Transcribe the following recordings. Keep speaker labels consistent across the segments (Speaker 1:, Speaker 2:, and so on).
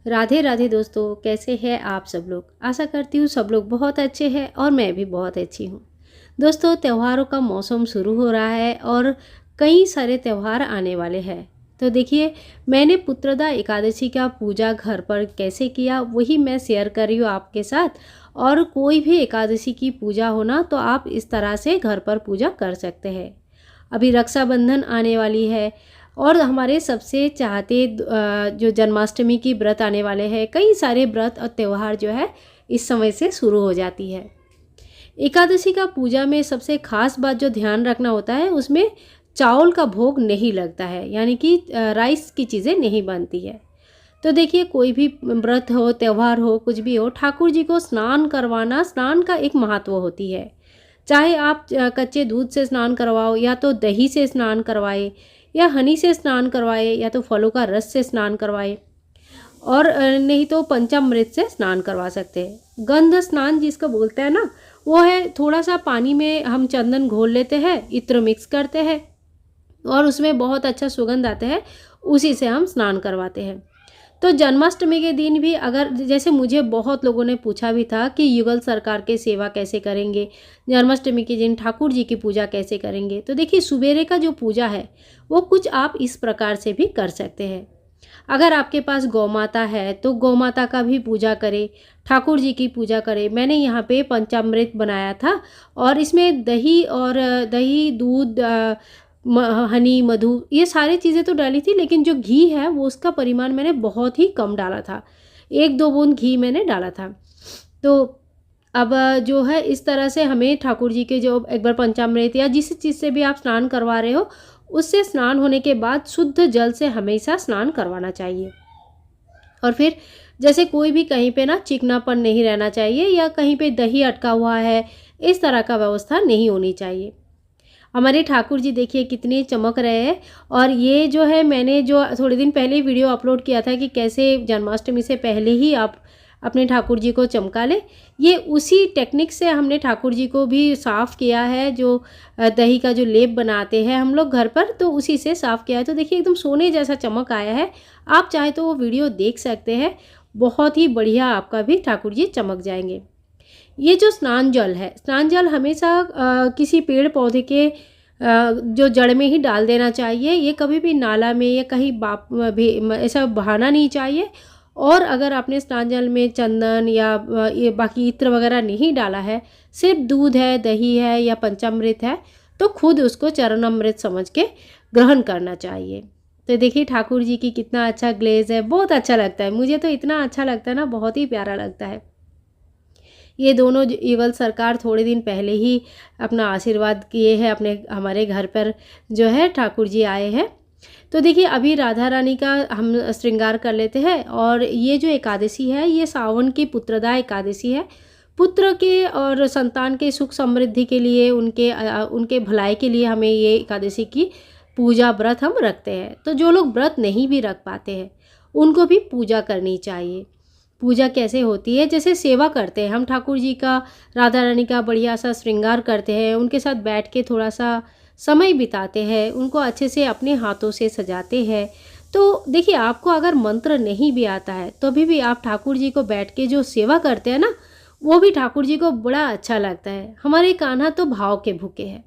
Speaker 1: राधे राधे दोस्तों, कैसे हैं आप सब लोग। आशा करती हूँ सब लोग बहुत अच्छे हैं और मैं भी बहुत अच्छी हूँ। दोस्तों, त्योहारों का मौसम शुरू हो रहा है और कई सारे त्यौहार आने वाले हैं। तो देखिए, मैंने पुत्रदा एकादशी का पूजा घर पर कैसे किया वही मैं शेयर कर रही हूँ आपके साथ। और कोई भी एकादशी की पूजा हो ना, तो आप इस तरह से घर पर पूजा कर सकते हैं। अभी रक्षाबंधन आने वाली है और हमारे सबसे चाहते जो जन्माष्टमी की व्रत आने वाले हैं। कई सारे व्रत और त्यौहार जो है इस समय से शुरू हो जाती है। एकादशी का पूजा में सबसे खास बात जो ध्यान रखना होता है, उसमें चावल का भोग नहीं लगता है, यानी कि राइस की चीज़ें नहीं बनती है। तो देखिए, कोई भी व्रत हो, त्यौहार हो, कुछ भी हो, ठाकुर जी को स्नान करवाना, स्नान का एक महत्व होती है। चाहे आप कच्चे दूध से स्नान करवाओ, या तो दही से स्नान करवाए, या हनी से स्नान करवाए, या तो फलों का रस से स्नान करवाए, और नहीं तो पंचामृत से स्नान करवा सकते हैं। गंध स्नान जिसको बोलते हैं ना, वो है थोड़ा सा पानी में हम चंदन घोल लेते हैं, इत्र मिक्स करते हैं और उसमें बहुत अच्छा सुगंध आता है, उसी से हम स्नान करवाते हैं। तो जन्माष्टमी के दिन भी, अगर जैसे मुझे बहुत लोगों ने पूछा भी था कि युगल सरकार के सेवा कैसे करेंगे, जन्माष्टमी के दिन ठाकुर जी की पूजा कैसे करेंगे। तो देखिए, सुबेरे का जो पूजा है वो कुछ आप इस प्रकार से भी कर सकते हैं। अगर आपके पास गौ माता है तो गौ माता का भी पूजा करें, ठाकुर जी की पूजा करें। मैंने यहाँ पे पंचामृत बनाया था और इसमें दही दूध हनी मधु ये सारी चीज़ें तो डाली थी, लेकिन जो घी है वो उसका परिमाण मैंने बहुत ही कम डाला था। 1-2 बूंद घी मैंने डाला था। तो अब जो है इस तरह से हमें ठाकुर जी के जो एक बार पंचामृत या जिस चीज़ से भी आप स्नान करवा रहे हो, उससे स्नान होने के बाद शुद्ध जल से हमेशा स्नान करवाना चाहिए। और फिर जैसे कोई भी कहीं पे ना चिकनापन नहीं रहना चाहिए, या कहीं पे दही अटका हुआ है, इस तरह का व्यवस्था नहीं होनी चाहिए। हमारे ठाकुर जी देखिए कितने चमक रहे हैं। और ये जो है, मैंने जो थोड़े दिन पहले वीडियो अपलोड किया था कि कैसे जन्माष्टमी से पहले ही आप अपने ठाकुर जी को चमका लें, ये उसी टेक्निक से हमने ठाकुर जी को भी साफ़ किया है। जो दही का जो लेप बनाते हैं हम लोग घर पर, तो उसी से साफ़ किया है। तो देखिए, एकदम सोने जैसा चमक आया है। आप चाहे तो वो वीडियो देख सकते हैं, बहुत ही बढ़िया आपका भी ठाकुर जी चमक जाएंगे। ये जो स्नान जल है, स्नान जल हमेशा किसी पेड़ पौधे के जो जड़ में ही डाल देना चाहिए। ये कभी भी नाला में या कहीं बाप भी ऐसा बहाना नहीं चाहिए। और अगर आपने स्नान जल में चंदन या ये बाकी इत्र वगैरह नहीं डाला है, सिर्फ दूध है, दही है या पंचामृत है, तो खुद उसको चरणामृत समझ के ग्रहण करना चाहिए। तो देखिए, ठाकुर जी की कितना अच्छा ग्लेज है, बहुत अच्छा लगता है। मुझे तो इतना अच्छा लगता है ना, बहुत ही प्यारा लगता है। ये दोनों युगल सरकार थोड़े दिन पहले ही अपना आशीर्वाद किए हैं, अपने हमारे घर पर जो है ठाकुर जी आए हैं। तो देखिए, अभी राधा रानी का हम श्रृंगार कर लेते हैं। और ये जो एकादशी है, ये सावन की पुत्रदा एकादशी है। पुत्र के और संतान के सुख समृद्धि के लिए, उनके भलाई के लिए हमें ये एकादशी की पूजा व्रत हम रखते हैं। तो जो लोग व्रत नहीं भी रख पाते हैं, उनको भी पूजा करनी चाहिए। पूजा कैसे होती है, जैसे सेवा करते हैं हम ठाकुर जी का, राधा रानी का बढ़िया सा श्रृंगार करते हैं, उनके साथ बैठ के थोड़ा सा समय बिताते हैं, उनको अच्छे से अपने हाथों से सजाते हैं। तो देखिए, आपको अगर मंत्र नहीं भी आता है तो भी आप ठाकुर जी को बैठ के जो सेवा करते हैं ना, वो भी ठाकुर जी को बड़ा अच्छा लगता है। हमारे कान्हा तो भाव के भूखे हैं।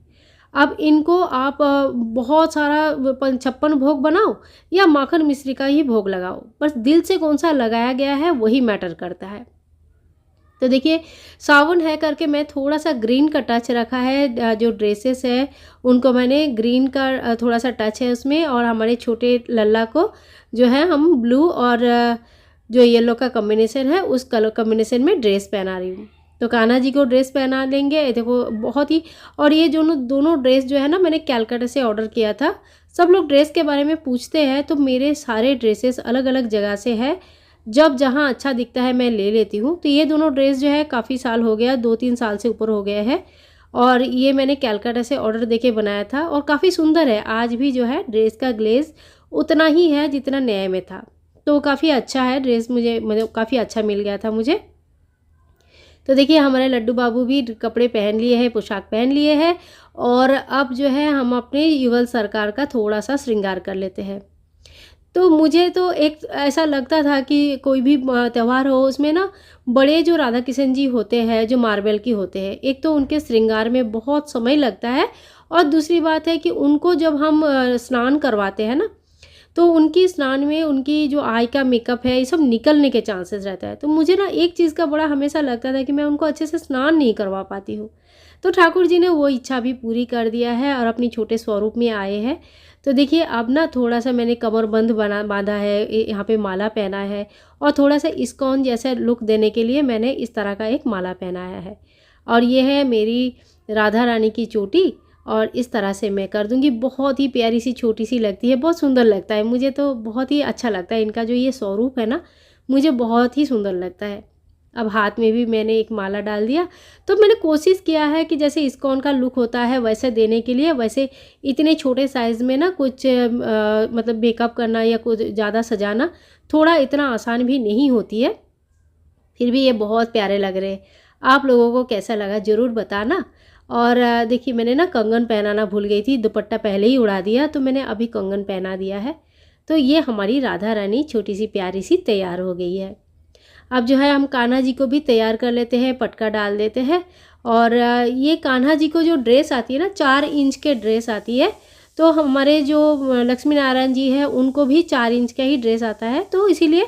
Speaker 1: अब इनको आप बहुत सारा 56 भोग बनाओ या माखन मिश्री का ही भोग लगाओ, बस दिल से कौन सा लगाया गया है वही मैटर करता है। तो देखिए, सावन है करके मैं थोड़ा सा ग्रीन का टच रखा है। जो ड्रेसेस है उनको मैंने ग्रीन का थोड़ा सा टच है उसमें। और हमारे छोटे लल्ला को जो है हम ब्लू और जो येलो का कॉम्बिनेशन है, उस कलर कॉम्बिनेशन में ड्रेस पहना रही हूँ। तो कान्हा जी को ड्रेस पहना देंगे, देखो बहुत ही। और ये दोनों ड्रेस जो है ना, मैंने कैलकाटा से ऑर्डर किया था। सब लोग ड्रेस के बारे में पूछते हैं, तो मेरे सारे ड्रेसेस अलग अलग जगह से है। जब जहाँ अच्छा दिखता है मैं ले लेती हूँ। तो ये दोनों ड्रेस जो है काफ़ी साल हो गया, 2-3 साल से ऊपर हो गया है। और ये मैंने कैलकाटा से ऑर्डर देके बनाया था और काफ़ी सुंदर है। आज भी जो है ड्रेस का ग्लेज उतना ही है जितना नए में था। तो काफ़ी अच्छा है ड्रेस, मुझे मतलब काफ़ी अच्छा मिल गया था मुझे। तो देखिए, हमारे लड्डू बाबू भी कपड़े पहन लिए हैं, पोशाक पहन लिए हैं। और अब जो है हम अपने युगल सरकार का थोड़ा सा श्रृंगार कर लेते हैं। तो मुझे तो एक ऐसा लगता था कि कोई भी त्यौहार हो उसमें ना बड़े जो राधा कृष्ण जी होते हैं जो मार्बल की होते हैं, एक तो उनके श्रृंगार में बहुत समय लगता है और दूसरी बात है कि उनको जब हम स्नान करवाते हैं ना, तो उनकी स्नान में उनकी जो आई का मेकअप है ये सब निकलने के चांसेस रहता है। तो मुझे ना एक चीज़ का बड़ा हमेशा लगता था कि मैं उनको अच्छे से स्नान नहीं करवा पाती हूँ। तो ठाकुर जी ने वो इच्छा भी पूरी कर दिया है और अपनी छोटे स्वरूप में आए हैं। तो देखिए अब ना थोड़ा-सा मैंने कमरबंद बाँधा है, यहाँ पे माला पहना है और थोड़ा-सा इस्कॉन जैसा लुक देने के लिए मैंने इस तरह का एक माला पहनाया है। और ये है मेरी राधा रानी की चोटी और इस तरह से मैं कर दूँगी। बहुत ही प्यारी सी छोटी-सी लगती है, बहुत सुंदर लगता है। मुझे तो बहुत ही अच्छा लगता है, इनका जो ये स्वरूप है ना, मुझे बहुत ही सुंदर लगता है। अब हाथ में भी मैंने एक माला डाल दिया। तो मैंने कोशिश किया है कि जैसे इस्कॉन का लुक होता है वैसे देने के लिए, वैसे इतने छोटे साइज़ में ना कुछ मतलब मेकअप करना या कुछ ज़्यादा सजाना थोड़ा इतना आसान भी नहीं होती है। फिर भी ये बहुत प्यारे लग रहे हैं। आप लोगों को कैसा लगा ज़रूर बताना। और देखिए मैंने ना कंगन पहनाना भूल गई थी, दुपट्टा पहले ही उड़ा दिया, तो मैंने अभी कंगन पहना दिया है। तो ये हमारी राधा रानी छोटी सी प्यारी सी तैयार हो गई है। अब जो है हम कान्हा जी को भी तैयार कर लेते हैं, पटका डाल देते हैं। और ये कान्हा जी को जो ड्रेस आती है ना, 4 इंच के ड्रेस आती है। तो हमारे जो लक्ष्मी नारायण जी हैं उनको भी 4 इंच का ही ड्रेस आता है। तो इसीलिए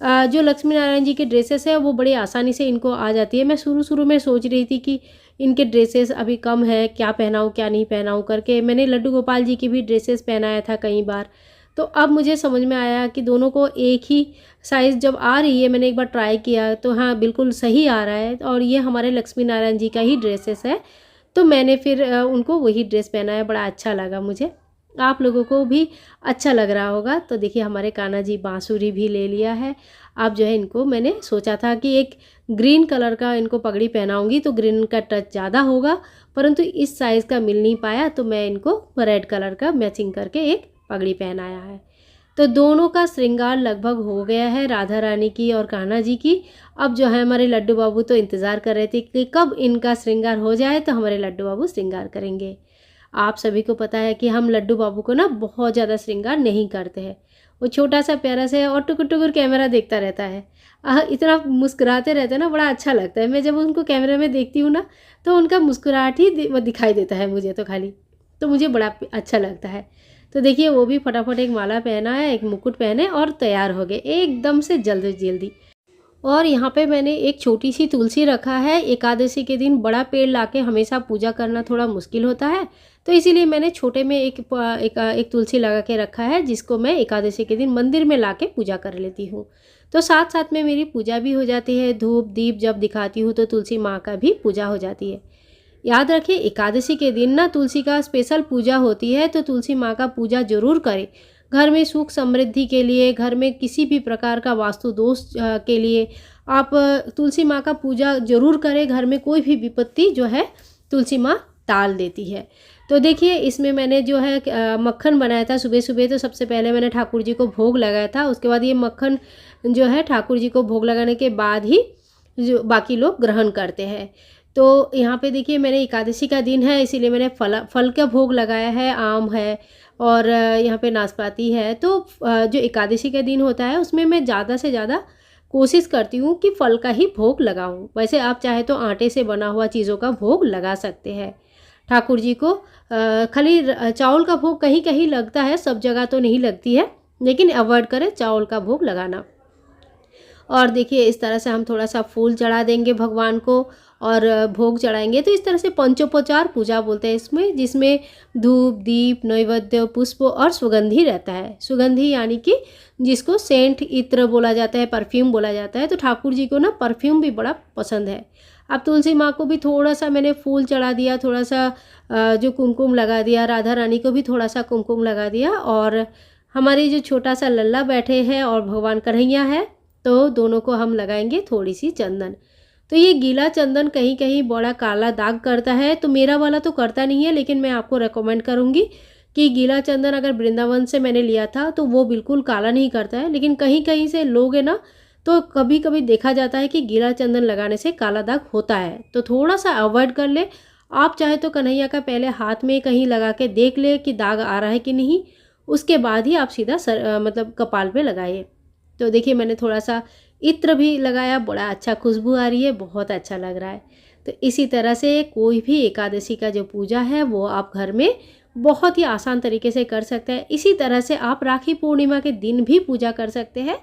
Speaker 1: जो लक्ष्मी नारायण जी के ड्रेसेस है वो बड़ी आसानी से इनको आ जाती है। मैं शुरू में सोच रही थी कि इनके ड्रेसेस अभी कम है, क्या पहनाऊँ क्या नहीं पहनाऊँ करके। मैंने लड्डू गोपाल जी की भी ड्रेसेस पहनाया था कई बार। तो अब मुझे समझ में आया कि दोनों को एक ही साइज़ जब आ रही है, मैंने एक बार ट्राई किया तो हाँ बिल्कुल सही आ रहा है और ये हमारे लक्ष्मी नारायण जी का ही ड्रेसेस है। तो मैंने फिर उनको वही ड्रेस पहनाया, बड़ा अच्छा लगा मुझे। आप लोगों को भी अच्छा लग रहा होगा। तो देखिए हमारे कान्हा जी बांसुरी भी ले लिया है। अब जो है इनको मैंने सोचा था कि एक ग्रीन कलर का इनको पगड़ी पहनाऊँगी तो ग्रीन का टच ज़्यादा होगा, परंतु इस साइज़ का मिल नहीं पाया तो मैं इनको रेड कलर का मैचिंग करके एक पगड़ी पहनाया है। तो दोनों का श्रृंगार लगभग हो गया है, राधा रानी की और कान्हा जी की। अब जो है हमारे लड्डू बाबू तो इंतज़ार कर रहे थे कि कब इनका श्रृंगार हो जाए तो हमारे लड्डू बाबू श्रृंगार करेंगे। आप सभी को पता है कि हम लड्डू बाबू को ना बहुत ज़्यादा श्रृंगार नहीं करते हैं। वो छोटा सा प्यारा सा है और टुकुर-टुकुर कैमरा देखता रहता है। इतना मुस्कुराते रहते हैं ना, बड़ा अच्छा लगता है। मैं जब उनको कैमरे में देखती हूँ ना, तो उनका मुस्कुराहट ही दिखाई देता है मुझे तो खाली। तो मुझे बड़ा अच्छा लगता है। तो देखिए वो भी फटाफट एक माला पहना है, एक मुकुट पहने और तैयार हो गए एकदम से जल्दी-जल्दी। और यहाँ पे मैंने एक छोटी सी तुलसी रखा है। एकादशी के दिन बड़ा पेड़ लाके हमेशा पूजा करना थोड़ा मुश्किल होता है, तो इसीलिए मैंने छोटे में एक तुलसी लगा के रखा है, जिसको मैं एकादशी के दिन मंदिर में लाके पूजा कर लेती हूँ। तो साथ साथ में मेरी पूजा भी हो जाती है। धूप दीप जब दिखाती हूँ तो तुलसी माँ का भी पूजा हो जाती है। याद रखें एकादशी के दिन ना तुलसी का स्पेशल पूजा होती है, तो तुलसी माँ का पूजा जरूर करें। घर में सुख समृद्धि के लिए, घर में किसी भी प्रकार का वास्तु दोष के लिए आप तुलसी माँ का पूजा जरूर करें। घर में कोई भी विपत्ति जो है तुलसी माँ टाल देती है। तो देखिए इसमें मैंने जो है मक्खन बनाया था सुबह सुबह। तो सबसे पहले मैंने ठाकुर जी को भोग लगाया था, उसके बाद ये मक्खन जो है ठाकुर जी को भोग लगाने के बाद ही जो बाकी लोग ग्रहण करते हैं। तो यहाँ पे देखिए मैंने एकादशी का दिन है, इसीलिए मैंने फल का भोग लगाया है। आम है और यहाँ पे नाशपाती है। तो जो एकादशी का दिन होता है उसमें मैं ज़्यादा से ज़्यादा कोशिश करती हूँ कि फल का ही भोग लगाऊँ। वैसे आप चाहे तो आटे से बना हुआ चीज़ों का भोग लगा सकते हैं। ठाकुर जी को खाली चावल का भोग कहीं कहीं लगता है, सब जगह तो नहीं लगती है, लेकिन अवॉइड करें चावल का भोग लगाना। और देखिए इस तरह से हम थोड़ा सा फूल चढ़ा देंगे भगवान को और भोग चढ़ाएंगे। तो इस तरह से पंचोपचार पूजा बोलते हैं इसमें, जिसमें धूप दीप नैवेद्य पुष्प और सुगंधी रहता है। सुगंधी यानी कि जिसको सेंट इत्र बोला जाता है, परफ्यूम बोला जाता है। तो ठाकुर जी को ना परफ्यूम भी बड़ा पसंद है। अब तुलसी माँ को भी थोड़ा सा मैंने फूल चढ़ा दिया, थोड़ा सा जो कुमकुम लगा दिया। राधा रानी को भी थोड़ा सा कुमकुम लगा दिया। और हमारी जो छोटा सा लल्ला बैठे हैं और भगवान कन्हैया है, तो दोनों को हम लगाएंगे थोड़ी सी चंदन। तो ये गीला चंदन कहीं कहीं बड़ा काला दाग करता है, तो मेरा वाला तो करता नहीं है, लेकिन मैं आपको रेकमेंड करूँगी कि गीला चंदन अगर वृंदावन से मैंने लिया था तो वो बिल्कुल काला नहीं करता है। लेकिन कहीं कहीं से लोग है ना, तो कभी कभी देखा जाता है कि गीला चंदन लगाने से काला दाग होता है, तो थोड़ा सा अवॉइड कर ले। आप चाहे तो कन्हैया का पहले हाथ में कहीं लगा के देख ले कि दाग आ रहा है कि नहीं। उसके बाद ही आप सीधा मतलब कपाल पे लगाइए। तो देखिए मैंने थोड़ा सा इत्र भी लगाया, बड़ा अच्छा खुशबू आ रही है, बहुत अच्छा लग रहा है। तो इसी तरह से कोई भी एकादशी का जो पूजा है वो आप घर में बहुत ही आसान तरीके से कर सकते हैं। इसी तरह से आप राखी पूर्णिमा के दिन भी पूजा कर सकते हैं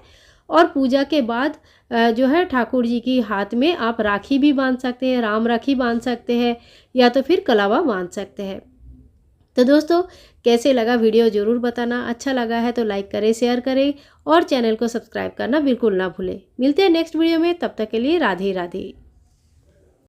Speaker 1: और पूजा के बाद जो है ठाकुर जी की हाथ में आप राखी भी बांध सकते हैं, राम राखी बांध सकते हैं या तो फिर कलावा बांध सकते हैं। तो दोस्तों कैसे लगा वीडियो ज़रूर बताना, अच्छा लगा है तो लाइक करें, शेयर करें और चैनल को सब्सक्राइब करना बिल्कुल ना भूलें। मिलते हैं नेक्स्ट वीडियो में, तब तक के लिए राधे राधे।